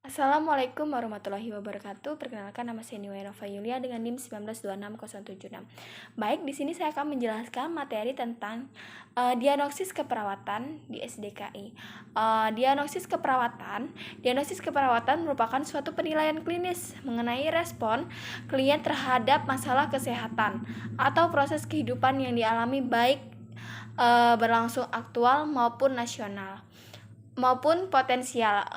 Assalamualaikum warahmatullahi wabarakatuh. Perkenalkan, nama saya Niwayanova Yulia dengan NIM 1926076. Baik, di sini saya akan menjelaskan materi tentang diagnosis keperawatan di SDKI. Diagnosis keperawatan merupakan suatu penilaian klinis mengenai respon klien terhadap masalah kesehatan atau proses kehidupan yang dialami, baik berlangsung aktual maupun nasional maupun potensial.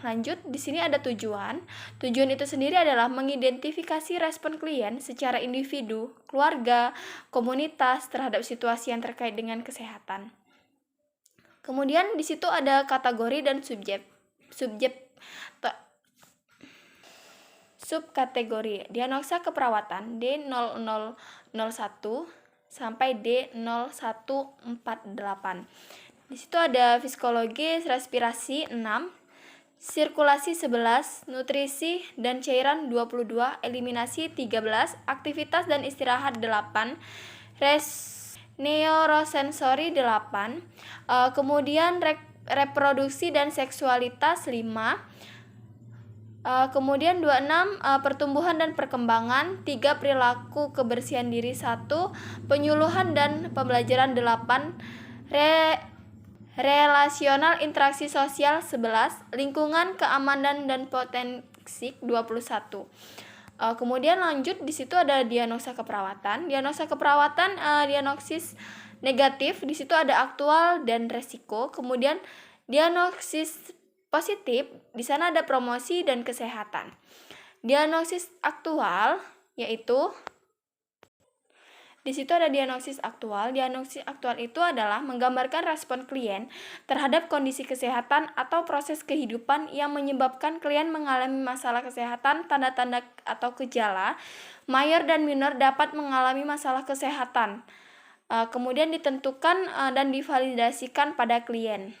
Lanjut, di sini ada tujuan. Tujuan itu sendiri adalah mengidentifikasi respon klien secara individu, keluarga, komunitas terhadap situasi yang terkait dengan kesehatan. Kemudian di situ ada kategori dan subkategori. Diagnosa keperawatan D0001 sampai D0148. Di situ ada psikologi, respirasi 6, sirkulasi 11, nutrisi dan cairan 22, eliminasi 13, aktivitas dan istirahat 8, neurosensori 8, kemudian reproduksi dan seksualitas 5, kemudian 26 pertumbuhan dan perkembangan, 3 perilaku kebersihan diri 1, penyuluhan dan pembelajaran 8, relasional interaksi sosial 11, lingkungan, keamanan dan potensi 21. Kemudian lanjut, di situ ada diagnosa keperawatan. Diagnosa keperawatan, diagnosis negatif, di situ ada aktual dan resiko. Kemudian diagnosis positif, di sana ada promosi dan kesehatan. Diagnosis aktual yaitu di situ ada diagnosis aktual. Diagnosis aktual itu adalah menggambarkan respon klien terhadap kondisi kesehatan atau proses kehidupan yang menyebabkan klien mengalami masalah kesehatan. Tanda-tanda atau gejala mayor dan minor dapat mengalami masalah kesehatan. Kemudian ditentukan dan divalidasikan pada klien.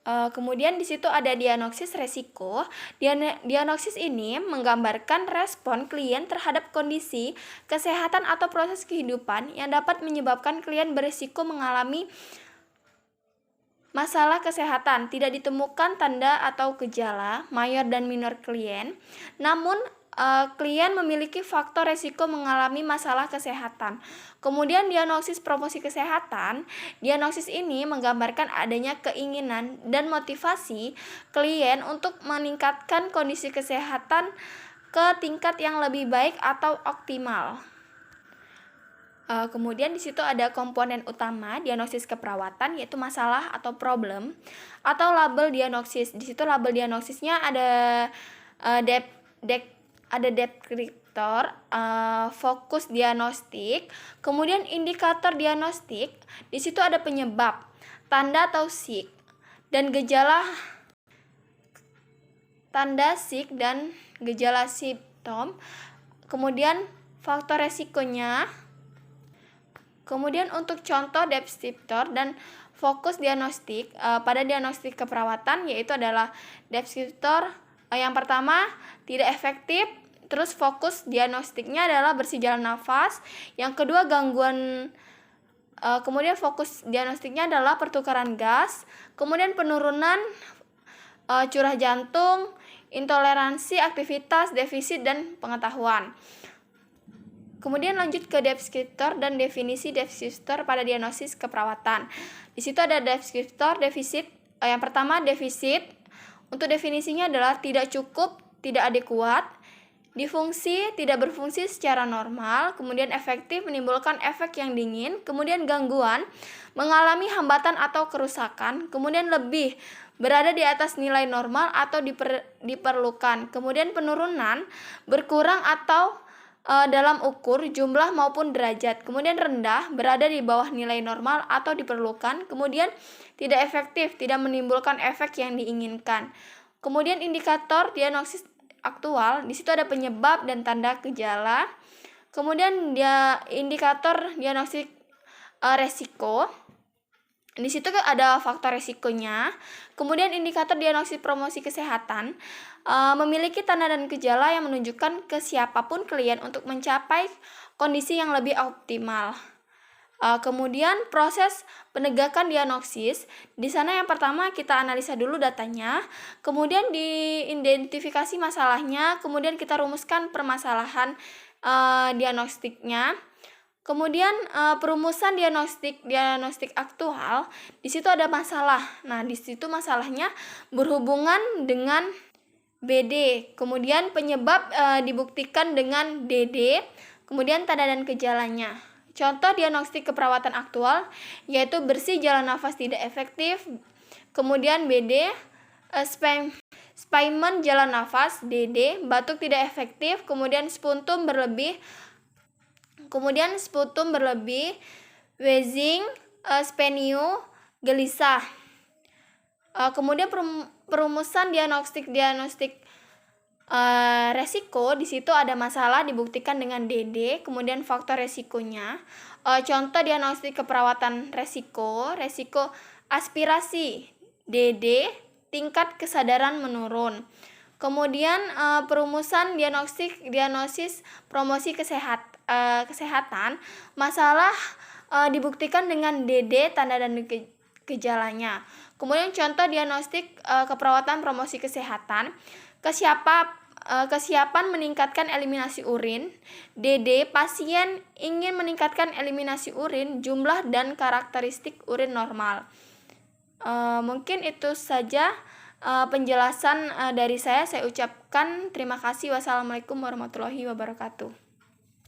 Kemudian di situ ada diagnosis resiko. Diagnosis ini menggambarkan respon klien terhadap kondisi kesehatan atau proses kehidupan yang dapat menyebabkan klien berisiko mengalami masalah kesehatan. Tidak ditemukan tanda atau gejala mayor dan minor klien, namun klien memiliki faktor resiko mengalami masalah kesehatan. Kemudian diagnosis promosi kesehatan. Diagnosis ini menggambarkan adanya keinginan dan motivasi klien untuk meningkatkan kondisi kesehatan ke tingkat yang lebih baik atau optimal. Kemudian di situ ada komponen utama diagnosis keperawatan, yaitu masalah atau problem atau label diagnosis. Di situ label diagnosisnya ada deskriptor, fokus diagnostik, kemudian indikator diagnostik. Di situ ada penyebab, tanda atau sik, dan gejala, tanda sik dan gejala simptom. Kemudian faktor resikonya. Kemudian untuk contoh deskriptor dan fokus diagnostik pada diagnostik keperawatan, yaitu adalah deskriptor yang pertama tidak efektif, terus fokus diagnostiknya adalah bersih jalan nafas. Yang kedua gangguan, kemudian fokus diagnostiknya adalah pertukaran gas, kemudian penurunan curah jantung, intoleransi, aktivitas, defisit dan pengetahuan. Kemudian lanjut ke deskriptor dan definisi deskriptor pada diagnosis keperawatan. Di situ ada deskriptor defisit. Yang pertama defisit. Untuk definisinya adalah tidak cukup, tidak adekuat, difungsi, tidak berfungsi secara normal, kemudian efektif, menimbulkan efek yang dingin, kemudian gangguan, mengalami hambatan atau kerusakan, kemudian lebih, berada di atas nilai normal atau diperlukan, kemudian penurunan, berkurang atau dalam ukur, jumlah maupun derajat, kemudian rendah, berada di bawah nilai normal atau diperlukan, kemudian tidak efektif, tidak menimbulkan efek yang diinginkan. Kemudian indikator diagnosis aktual, di situ ada penyebab dan tanda gejala. Kemudian indikator diagnosis resiko. Di situ ada faktor resikonya. Kemudian indikator diagnosis promosi kesehatan memiliki tanda dan gejala yang menunjukkan ke siapapun klien untuk mencapai kondisi yang lebih optimal. Kemudian proses penegakan diagnosis, di sana yang pertama kita analisa dulu datanya, kemudian diidentifikasi masalahnya, kemudian kita rumuskan permasalahan diagnostiknya. Kemudian perumusan diagnostik aktual, di situ ada masalah. Nah, di situ masalahnya berhubungan dengan BD. Kemudian penyebab dibuktikan dengan DD, kemudian tanda dan gejalanya. Contoh diagnostik keperawatan aktual yaitu bersih jalan nafas tidak efektif, kemudian BD, spaiman jalan nafas, DD, batuk tidak efektif, kemudian sputum berlebih, wheezing, speniu, gelisah. Kemudian perumusan diagnostik resiko, di situ ada masalah dibuktikan dengan DD, kemudian faktor resikonya. Contoh diagnostik keperawatan resiko aspirasi, DD, tingkat kesadaran menurun. Kemudian perumusan diagnosis promosi kesehatan, masalah dibuktikan dengan DD, tanda dan gejalanya. Kemudian contoh diagnostik keperawatan promosi kesehatan, kesiapan meningkatkan eliminasi urin, DD, pasien ingin meningkatkan eliminasi urin, jumlah dan karakteristik urin normal. Mungkin itu saja penjelasan dari saya ucapkan terima kasih. Wassalamualaikum warahmatullahi wabarakatuh.